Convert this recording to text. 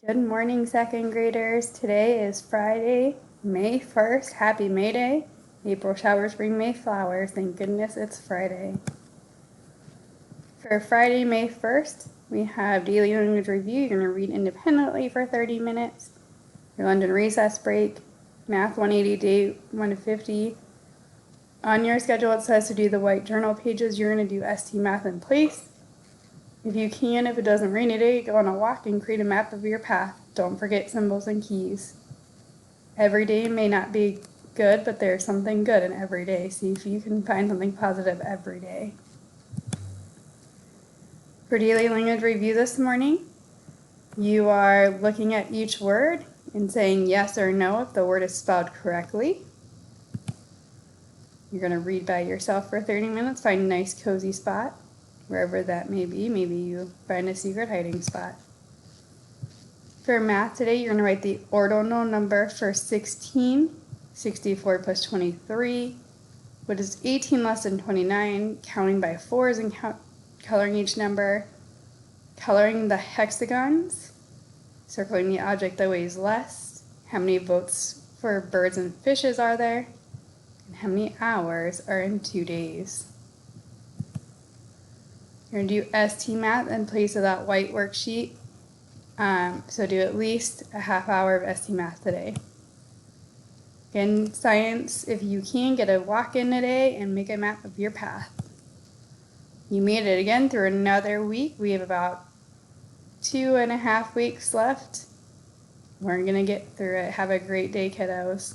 Good morning, second graders. Today is Friday, May 1st. Happy May Day. April showers bring May flowers. Thank goodness it's Friday. For Friday, May 1st, we have daily language review. You're going to read independently for 30 minutes. Your London recess break, math 180, day 150. On your schedule, it says to do the white journal pages. You're going to do ST math in place. If you can, if it doesn't rain today, go on a walk and create a map of your path. Don't forget symbols and keys. Every day may not be good, but there's something good in every day. See if you can find something positive every day. For daily language review this morning, you are looking at each word and saying yes or no if the word is spelled correctly. You're going to read by yourself for 30 minutes, find a nice cozy spot, wherever that may be. Maybe you find a secret hiding spot. For math today, you're going to write the ordinal number for 16, 64 plus 23. What is 18 less than 29? Counting by fours and coloring each number. Coloring the hexagons. Circling the object that weighs less. How many votes for birds and fishes are there? And how many hours are in 2 days? You're going to do ST math in place of that white worksheet. So do at least a half hour of ST math today. In science, if you can, get a walk-in today and make a map of your path. You made it again through another week. We have about 2.5 weeks left. We're going to get through it. Have a great day, kiddos.